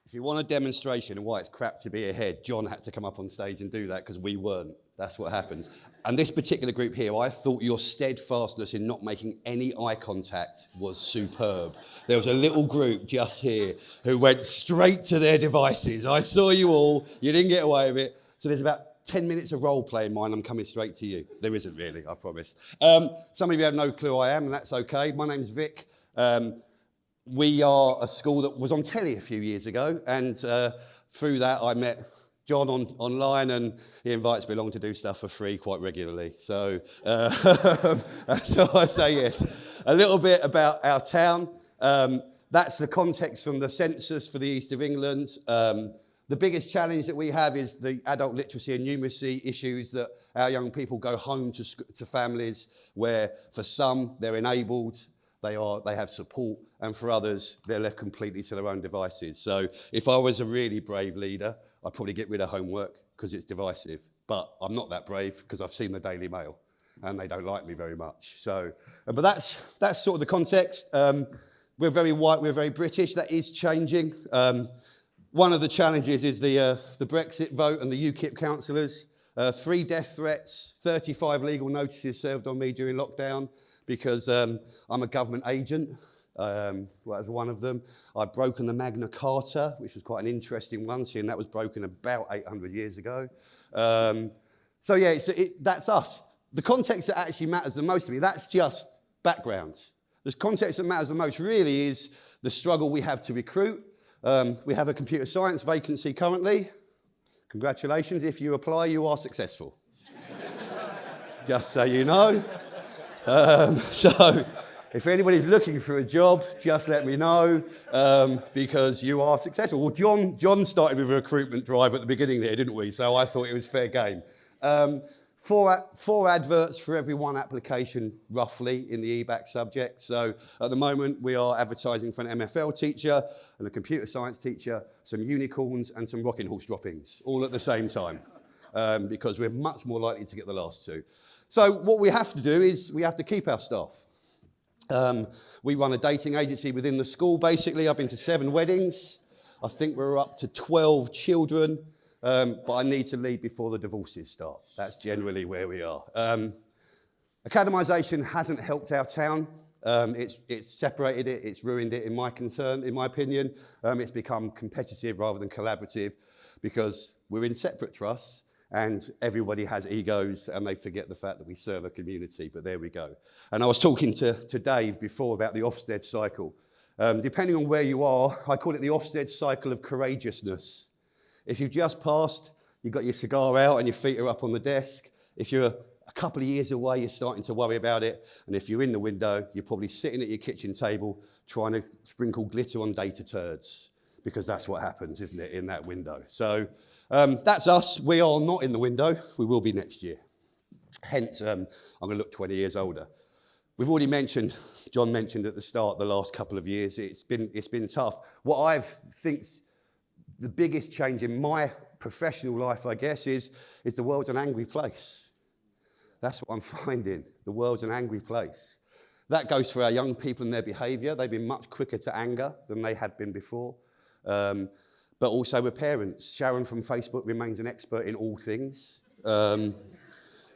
If you want a demonstration of why it's crap to be ahead, John had to come up on stage and do that because we weren't. That's what happens. And this particular group here, I thought your steadfastness in not making any eye contact was superb. There was a little group just here who went straight to their devices. I saw you all. You didn't get away with it. So there's about 10 minutes of role play in mine. I'm coming straight to you. There isn't really, I promise. Some of you have no clue who I am, and that's okay. My name's Vic. We are a school that was on telly a few years ago, and through that I met John online, and he invites me along to do stuff for free quite regularly. So I say yes. A little bit about our town. That's the context from the census for the east of England. The biggest challenge that we have is the adult literacy and numeracy issues, that our young people go home to families where for some they're enabled, they have support, and for others, they're left completely to their own devices. So if I was a really brave leader, I'd probably get rid of homework because it's divisive. But I'm not that brave because I've seen the Daily Mail and they don't like me very much. So, but that's sort of the context. We're very white, we're very British. That is changing. One of the challenges is the Brexit vote and the UKIP councillors. 3 death threats, 35 legal notices served on me during lockdown because I'm a government agent. Well, that was one of them. I'd broken the Magna Carta, which was quite an interesting one, seeing that was broken about 800 years ago. So yeah, that's us. The context that actually matters the most to me, that's just backgrounds. The context that matters the most really is the struggle we have to recruit. We have a computer science vacancy currently. Congratulations, if you apply, you are successful. Just so you know. So if anybody's looking for a job, just let me know, because you are successful. Well, John started with a recruitment drive at the beginning there, didn't we? So I thought it was fair game. Four adverts for every 1 application, roughly, in the EBAC subject. So at the moment, we are advertising for an MFL teacher and a computer science teacher, some unicorns and some rocking horse droppings, all at the same time, because we're much more likely to get the last 2. So what we have to do is we have to keep our staff. We run a dating agency within the school, basically. I've been to 7 weddings. I think we're up to 12 children. But I need to leave before the divorces start. That's generally where we are. Academisation hasn't helped our town. It's separated it, it's ruined it, in my opinion. It's become competitive rather than collaborative because we're in separate trusts and everybody has egos and they forget the fact that we serve a community, but there we go. And I was talking to Dave before about the Ofsted cycle. Depending on where you are, I call it the Ofsted cycle of courageousness. If you've just passed, you've got your cigar out and your feet are up on the desk. If you're a couple of years away, you're starting to worry about it. And if you're in the window, you're probably sitting at your kitchen table trying to sprinkle glitter on data turds, because that's what happens, isn't it, in that window. So that's us. We are not in the window. We will be next year. Hence, I'm going to look 20 years older. We've already mentioned, John mentioned at the start, the last couple of years, it's been tough. What I think the biggest change in my professional life, I guess, is the world's an angry place. That's what I'm finding. The world's an angry place. That goes for our young people and their behaviour. They've been much quicker to anger than they had been before. But also with parents. Sharon from Facebook remains an expert in all things,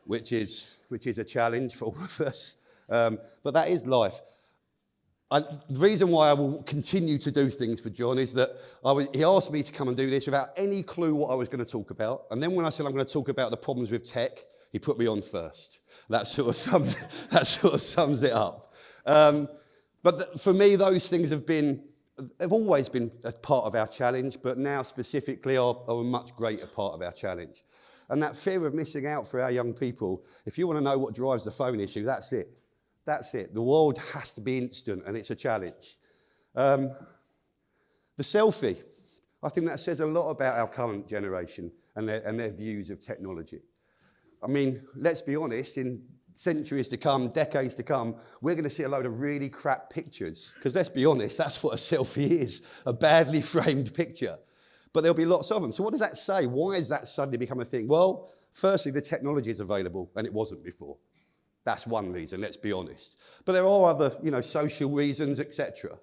which is a challenge for all of us. But that is life. The reason why I will continue to do things for John is that he asked me to come and do this without any clue what I was going to talk about. And then when I said I'm going to talk about the problems with tech, he put me on first. That sort of sums it up. But for me, those things have always been a part of our challenge, but now specifically are a much greater part of our challenge. And that fear of missing out for our young people, if you want to know what drives the phone issue, that's it. That's it. The world has to be instant, and it's a challenge. The selfie, I think that says a lot about our current generation and their views of technology. I mean, let's be honest, in centuries to come, decades to come, we're going to see a load of really crap pictures. Because let's be honest, that's what a selfie is, a badly framed picture. But there'll be lots of them. So what does that say? Why has that suddenly become a thing? Well, firstly, the technology is available, and it wasn't before. That's one reason, let's be honest. But there are other, social reasons, etc.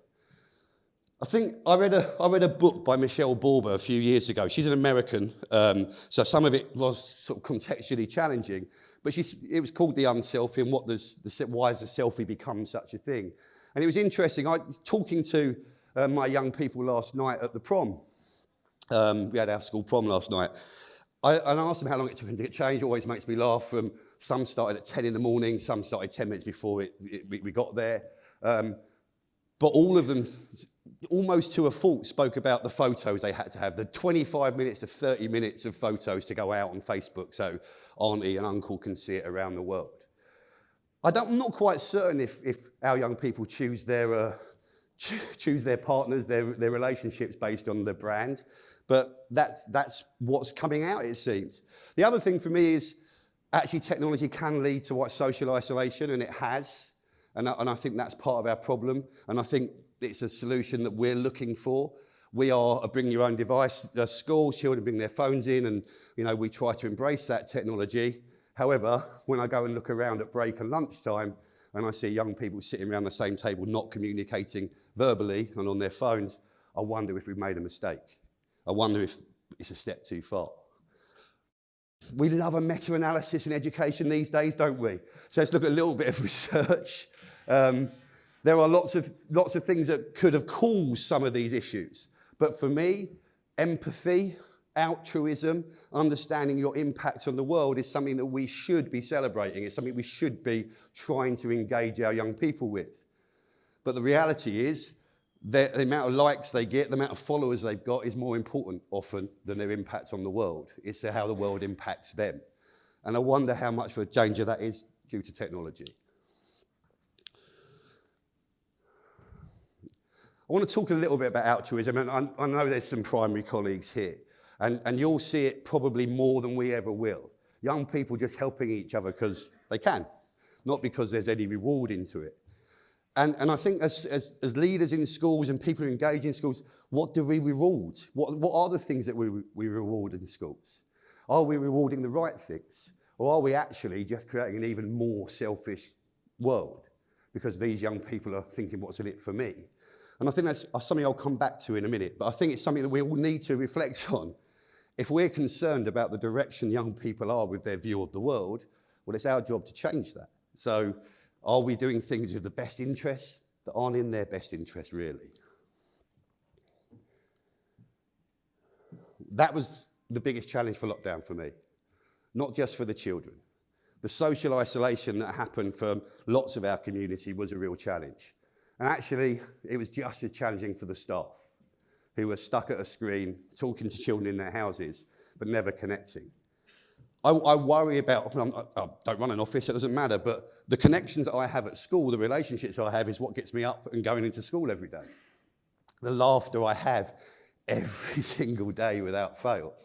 I think I read a book by Michelle Borber a few years ago. She's an American, so some of it was sort of contextually challenging. But it was called The Unselfie, and why has the selfie become such a thing? And it was interesting. I was talking to my young people last night at the prom. We had our school prom last night. I asked them how long it took them to get changed. It always makes me laugh. Some started at 10 in the morning, some started 10 minutes before we got there. But all of them, almost to a fault, spoke about the photos they had to have, the 25 minutes to 30 minutes of photos to go out on Facebook so auntie and uncle can see it around the world. I'm not quite certain if our young people choose their partners, their relationships based on the brand, but that's what's coming out, it seems. The other thing for me is actually technology can lead to social isolation, and it has. And I think that's part of our problem. And I think it's a solution that we're looking for. We are a bring your own device school. Children bring their phones in, and we try to embrace that technology. However, when I go and look around at break and lunchtime, and I see young people sitting around the same table not communicating verbally and on their phones, I wonder if we've made a mistake. I wonder if it's a step too far. We love a meta-analysis in education these days, don't we? So let's look at a little bit of research. There are lots of things that could have caused some of these issues. But for me, empathy, altruism, understanding your impact on the world is something that we should be celebrating. It's something we should be trying to engage our young people with. But the reality is that the amount of likes they get, the amount of followers they've got is more important often than their impact on the world. It's how the world impacts them. And I wonder how much of a danger that is due to technology. I want to talk a little bit about altruism, and I know there's some primary colleagues here, and you'll see it probably more than we ever will. Young people just helping each other because they can, not because there's any reward into it. And I think as leaders in schools and people who engage in schools, what do we reward? What are the things that we reward in schools? Are we rewarding the right things? Or are we actually just creating an even more selfish world? Because these young people are thinking, what's in it for me? And I think that's something I'll come back to in a minute, but I think it's something that we all need to reflect on. If we're concerned about the direction young people are with their view of the world, well, it's our job to change that. So are we doing things with the best interests that aren't in their best interest, really? That was the biggest challenge for lockdown for me, not just for the children. The social isolation that happened for lots of our community was a real challenge. And actually, it was just as challenging for the staff, who were stuck at a screen, talking to children in their houses, but never connecting. I worry about, I don't run an office, it doesn't matter, but the connections that I have at school, the relationships I have is what gets me up and going into school every day. The laughter I have every single day without fail.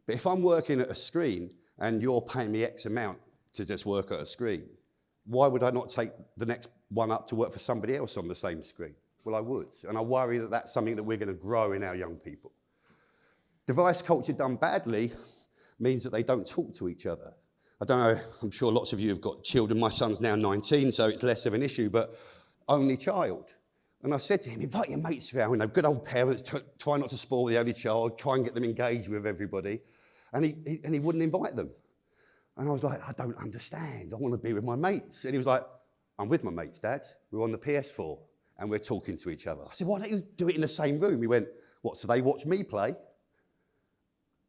But if I'm working at a screen and you're paying me X amount to just work at a screen, why would I not take the next one up to work for somebody else on the same screen? Well, I would. And I worry that that's something that we're going to grow in our young people. Device culture done badly means that they don't talk to each other. I don't know, I'm sure lots of you have got children. My son's now 19, so it's less of an issue, but only child. And I said to him, invite your mates around, good old parents, try not to spoil the only child, try and get them engaged with everybody. And he wouldn't invite them. And I was like, I don't understand. I want to be with my mates. And he was like, I'm with my mates, Dad. We're on the PS4 and we're talking to each other. I said, why don't you do it in the same room? He went, what, so they watch me play?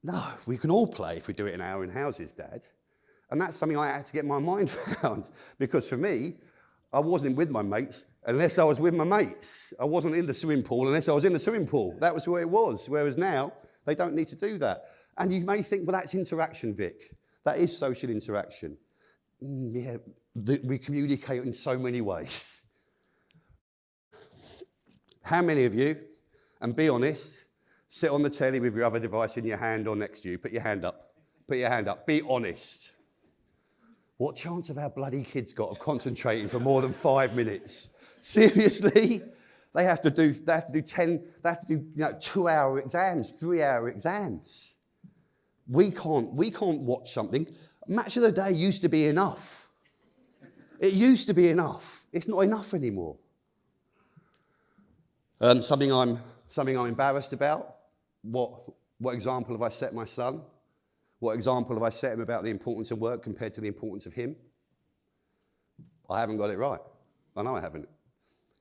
No, we can all play if we do it in our own houses, Dad. And that's something I had to get my mind around, because for me, I wasn't with my mates unless I was with my mates. I wasn't in the swimming pool unless I was in the swimming pool. That was where it was. Whereas now, they don't need to do that. And you may think, well, that's interaction, Vic. That is social interaction. Yeah, we communicate in so many ways. How many of you, and be honest, sit on the telly with your other device in your hand or next to you? Put your hand up. Put your hand up. Be honest. What chance have our bloody kids got of concentrating for more than 5 minutes? Seriously? They have to do 2-hour exams, 3-hour exams. We can't watch something. Match of the day used to be enough. It used to be enough. It's not enough anymore. Something I'm embarrassed about. What example have I set my son? What example have I set him about the importance of work compared to the importance of him? I haven't got it right. I know I haven't.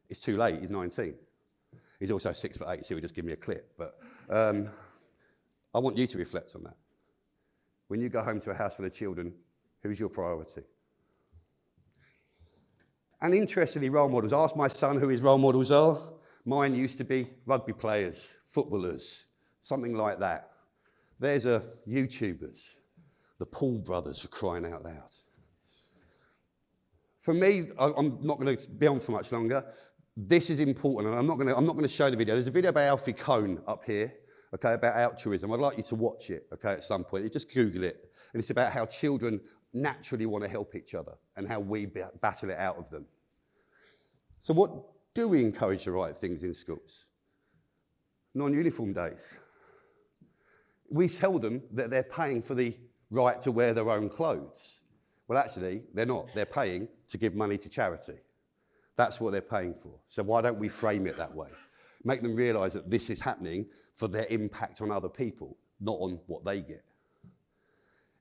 It's too late, he's 19. He's also 6'8", so he'll just give me a clip. But I want you to reflect on that. When you go home to a house full of children, who's your priority? And interestingly, role models. Ask my son who his role models are. Mine used to be rugby players, footballers, something like that. There's YouTubers, the Paul brothers, for crying out loud. For me, I'm not going to be on for much longer. This is important, and I'm not going to show the video. There's a video about Alfie Kohn up here, okay, about altruism. I'd like you to watch it, okay, at some point. You just Google it, and it's about how children naturally want to help each other and how we battle it out of them. So what do we encourage the right things in schools? Non-uniform days. We tell them that they're paying for the right to wear their own clothes. Well, actually, they're not. They're paying to give money to charity. That's what they're paying for. So why don't we frame it that way? Make them realise that this is happening for their impact on other people, not on what they get.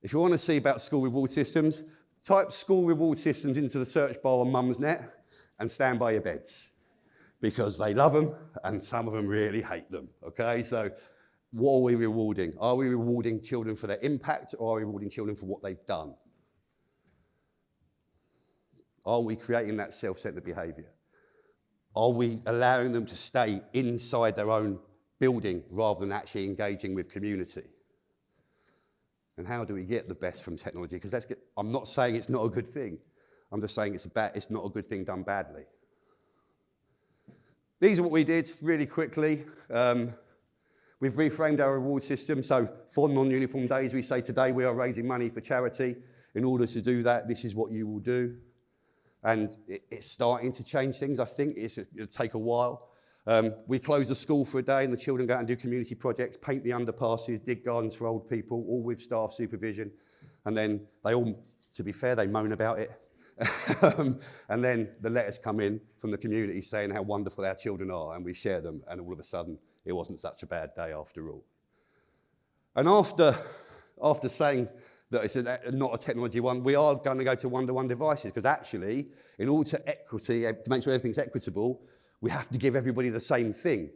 If you want to see about school reward systems, type school reward systems into the search bar on Mumsnet and stand by your beds, because they love them and some of them really hate them, okay? So what are we rewarding? Are we rewarding children for their impact, or are we rewarding children for what they've done? Are we creating that self-centered behaviour? Are we allowing them to stay inside their own building rather than actually engaging with community? And how do we get the best from technology? Because I'm not saying it's not a good thing. I'm just saying it's not a good thing done badly. These are what we did really quickly. We've reframed our reward system. So for non-uniform days, we say today we are raising money for charity. In order to do that, this is what you will do. And it's starting to change things, I think. It'll take a while. We close the school for a day and the children go out and do community projects, paint the underpasses, dig gardens for old people, all with staff supervision. And then they all, to be fair, they moan about it. And then the letters come in from the community saying how wonderful our children are, and we share them, and all of a sudden it wasn't such a bad day after all. And after saying that it's not a technology one, we are going to go to one-to-one devices, because actually, in order to make sure everything's equitable, we have to give everybody the same thing.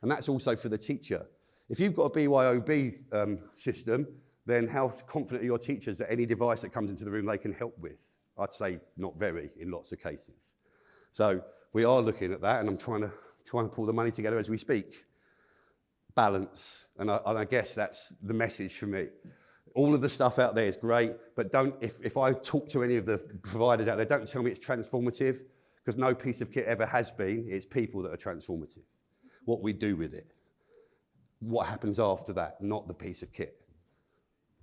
And that's also for the teacher. If you've got a BYOB system, then how confident are your teachers that any device that comes into the room they can help with? I'd say not very in lots of cases. So we are looking at that, and I'm trying to pull the money together as we speak. Balance, and I guess that's the message for me. All of the stuff out there is great, but if I talk to any of the providers out there, don't tell me it's transformative, because no piece of kit ever has been. It's people that are transformative. What we do with it. What happens after that, not the piece of kit.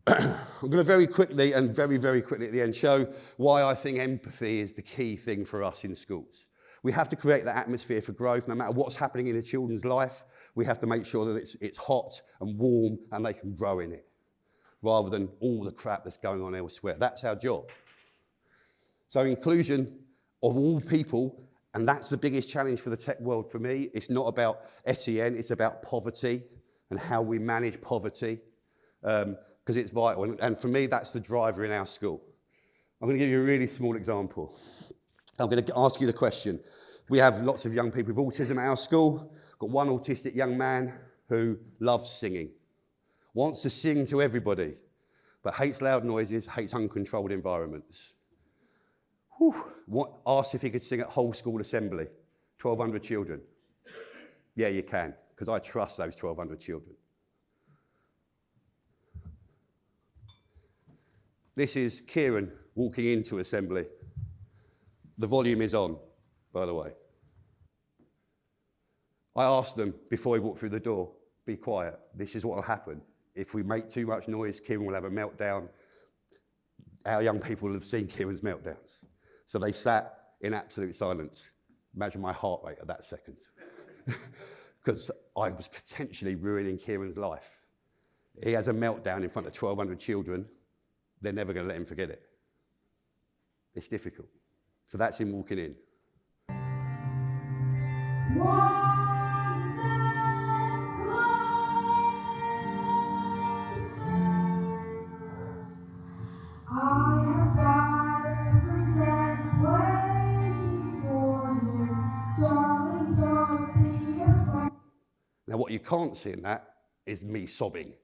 I'm going to very quickly and very, very quickly at the end show why I think empathy is the key thing for us in schools. We have to create that atmosphere for growth. No matter what's happening in a children's life, we have to make sure that it's hot and warm and they can grow in it, rather than all the crap that's going on elsewhere. That's our job. So inclusion of all people, and that's the biggest challenge for the tech world for me. It's not about SEN, it's about poverty and how we manage poverty, because it's vital. And for me, that's the driver in our school. I'm going to give you a really small example. I'm going to ask you the question. We have lots of young people with autism at our school. Got one autistic young man who loves singing, wants to sing to everybody, but hates loud noises, hates uncontrolled environments. Asked if he could sing at whole school assembly, 1,200 children. Yeah, you can, because I trust those 1,200 children. This is Kieran walking into assembly. The volume is on, by the way. I asked them before he walked through the door, be quiet, this is what will happen. If we make too much noise, Kieran will have a meltdown. Our young people will have seen Kieran's meltdowns. So they sat in absolute silence. Imagine my heart rate at that second. Because I was potentially ruining Kieran's life. He has a meltdown in front of 1,200 children. They're never going to let him forget it. It's difficult. So that's him walking in. you can't see in that is me sobbing.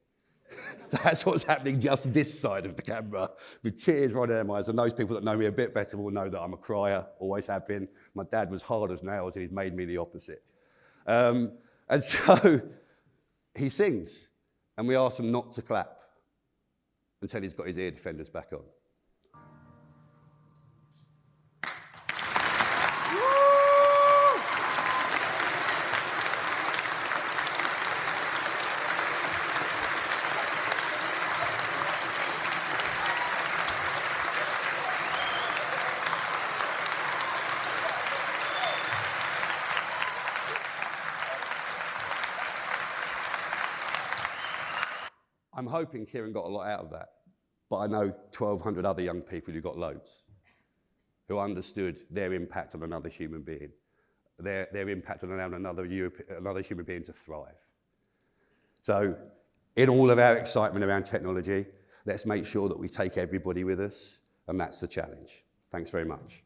That's what's happening just this side of the camera, with tears running down my eyes. And those people that know me a bit better will know that I'm a crier, always have been. My dad was hard as nails, and he's made me the opposite. And so he sings, and we ask him not to clap until he's got his ear defenders back on. I'm hoping Kieran got a lot out of that, but I know 1,200 other young people who got loads, who understood their impact on another human being, their impact on allowing another human being to thrive. So in all of our excitement around technology, let's make sure that we take everybody with us, and that's the challenge. Thanks very much.